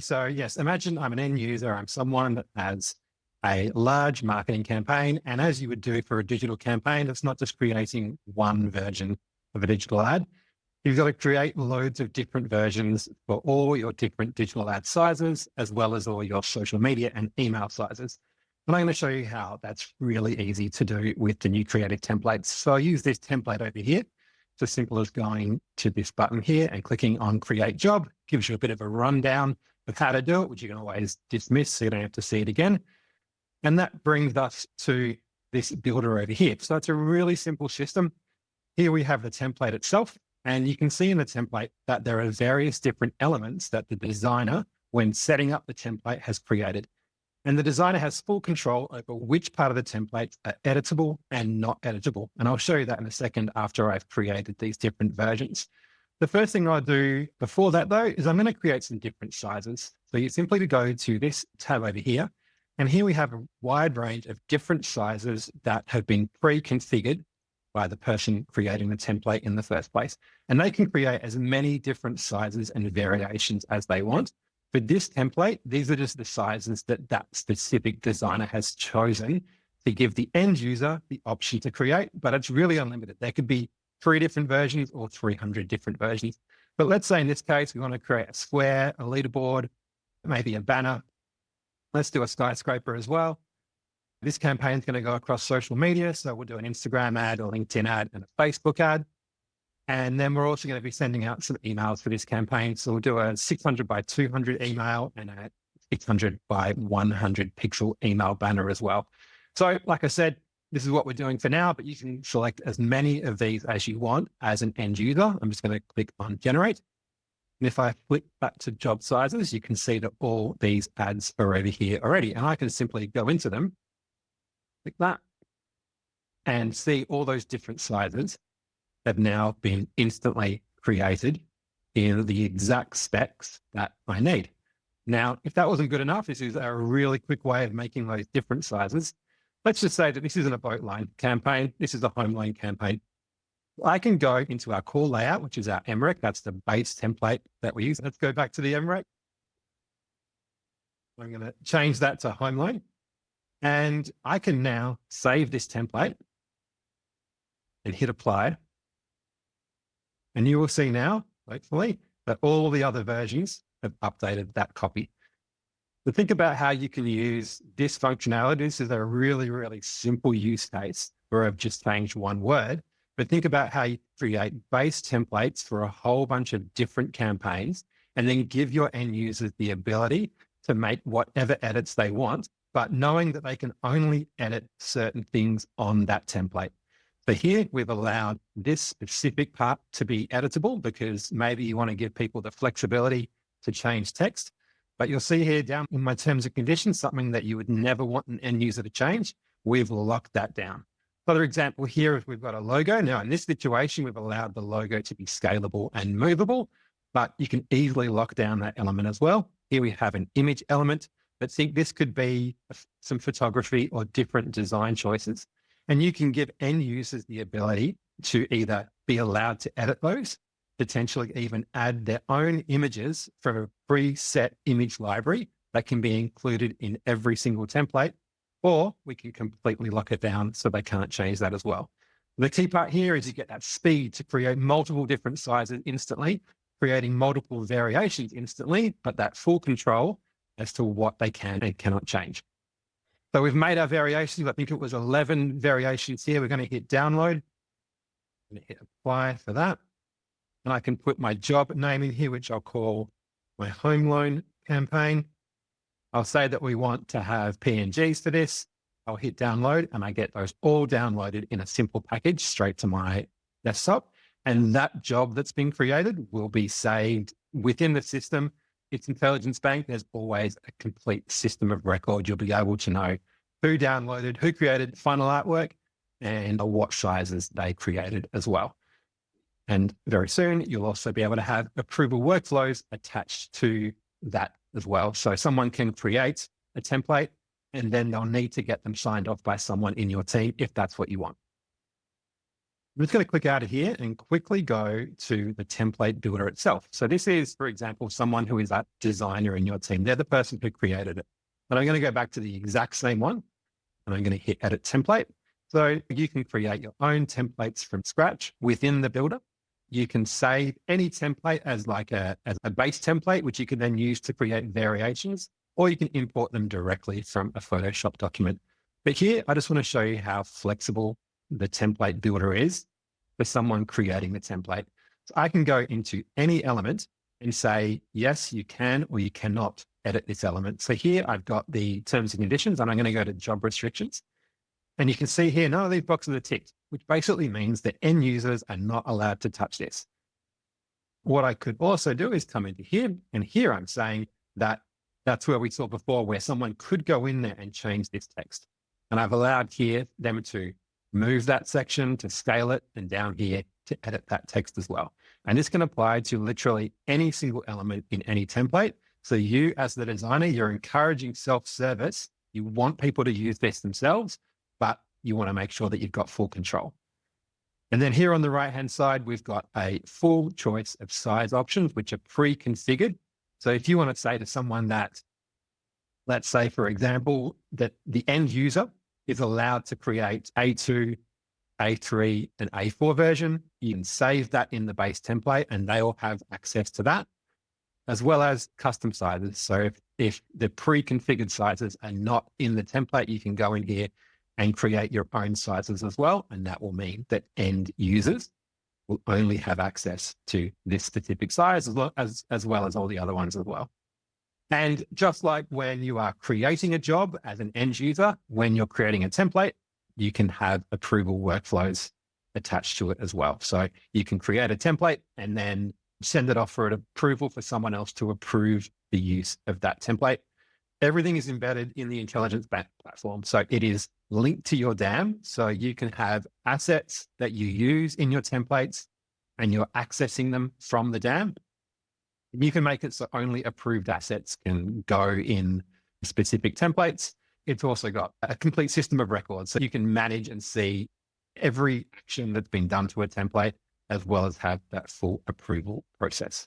So yes, imagine I'm an end user. I'm someone that has a large marketing campaign. And as you would do for a digital campaign, it's not just creating one version of a digital ad. You've got to create loads of different versions for all your different digital ad sizes, as well as all your social media and email sizes. And I'm going to show you how that's really easy to do with the new creative templates. So I use this template over here. It's as simple as going to this button here and clicking on Create Job. Gives you a bit of a rundown of how to do it, which you can always dismiss so you don't have to see it again. And that brings us to this builder over here. So it's a really simple system. Here we have the template itself. And you can see in the template that there are various different elements that the designer, when setting up the template, has created. And the designer has full control over which part of the template are editable and not editable. And I'll show you that in a second after I've created these different versions. The first thing I'll do before that, though, is I'm going to create some different sizes. So you simply go to this tab over here. And here we have a wide range of different sizes that have been pre-configured by the person creating the template in the first place. And they can create as many different sizes and variations as they want. For this template, these are just the sizes that that specific designer has chosen to give the end user the option to create, but it's really unlimited. There could be 3 different versions or 300 different versions. But let's say in this case, we want to create a square, a leaderboard, maybe a banner. Let's do a skyscraper as well. This campaign is going to go across social media. So we'll do an Instagram ad, a LinkedIn ad, and a Facebook ad. And then we're also going to be sending out some emails for this campaign. So we'll do a 600 by 200 email and a 600 by 100 pixel email banner as well. So like I said, this is what we're doing for now, but you can select as many of these as you want as an end user. I'm just going to click on generate. And if I flick back to job sizes, you can see that all these ads are over here already. And I can simply go into them, click that, and see all those different sizes have now been instantly created in the exact specs that I need. Now, if that wasn't good enough, this is a really quick way of making those different sizes. Let's just say that this isn't a boat line campaign. This is a home loan campaign. I can go into our core layout, which is our MREC. That's the base template that we use. Let's go back to the MREC. I'm going to change that to home loan. And I can now save this template and hit apply. And you will see now, hopefully, that all the other versions have updated that copy. So think about how you can use this functionality. This is a really, really simple use case where I've just changed one word. But think about how you create base templates for a whole bunch of different campaigns and then give your end users the ability to make whatever edits they want, but knowing that they can only edit certain things on that template. So here we've allowed this specific part to be editable because maybe you want to give people the flexibility to change text. But you'll see here down in my terms and conditions, something that you would never want an end user to change. We've locked that down. Another example here is we've got a logo. Now in this situation, we've allowed the logo to be scalable and movable, but you can easily lock down that element as well. Here we have an image element, but think this could be some photography or different design choices. And you can give end users the ability to either be allowed to edit those, potentially even add their own images from a preset image library that can be included in every single template, or we can completely lock it down so they can't change that as well. The key part here is you get that speed to create multiple different sizes instantly, creating multiple variations instantly, but that full control as to what they can and cannot change. So we've made our variations. I think it was 11 variations here. We're going to hit download. I'm going to hit apply for that. And I can put my job name in here, which I'll call my home loan campaign. I'll say that we want to have PNGs for this. I'll hit download and I get those all downloaded in a simple package straight to my desktop. And that job that's been created will be saved within the system. It's IntelligenceBank. There's always a complete system of record. You'll be able to know who downloaded, who created final artwork, and what sizes they created as well. And very soon, you'll also be able to have approval workflows attached to that as well. So someone can create a template and then they'll need to get them signed off by someone in your team if that's what you want. I'm just going to click out of here and quickly go to the template builder itself. So this is, for example, someone who is a designer in your team. They're the person who created it. But I'm going to go back to the exact same one and I'm going to hit edit template. So you can create your own templates from scratch within the builder. You can save any template as a base template, which you can then use to create variations, or you can import them directly from a Photoshop document. But here, I just want to show you how flexible the template builder is for someone creating the template. So I can go into any element and say, yes, you can or you cannot edit this element. So here I've got the terms and conditions, and I'm going to go to job restrictions. And you can see here, none of these boxes are ticked, which basically means that end users are not allowed to touch this. What I could also do is come into here, and here I'm saying that that's where we saw before, where someone could go in there and change this text. And I've allowed here them to move that section, to scale it, and down here to edit that text as well. And this can apply to literally any single element in any template. So you, as the designer, you're encouraging self-service. You want people to use this themselves, but you want to make sure that you've got full control. And then here on the right-hand side, we've got a full choice of size options, which are pre-configured. So if you want to say to someone that, let's say, for example, that the end user is allowed to create A2, A3, and A4 version, you can save that in the base template and they will have access to that, as well as custom sizes. So if the pre-configured sizes are not in the template, you can go in here and create your own sizes as well. And that will mean that end users will only have access to this specific size as well as all the other ones as well. And just like when you are creating a job as an end user, when you're creating a template, you can have approval workflows attached to it as well. So you can create a template and then send it off for an approval for someone else to approve the use of that template. Everything is embedded in the IntelligenceBank platform. So it is linked to your DAM. So you can have assets that you use in your templates and you're accessing them from the DAM. You can make it so only approved assets can go in specific templates. It's also got a complete system of records. So you can manage and see every action that's been done to a template, as well as have that full approval process.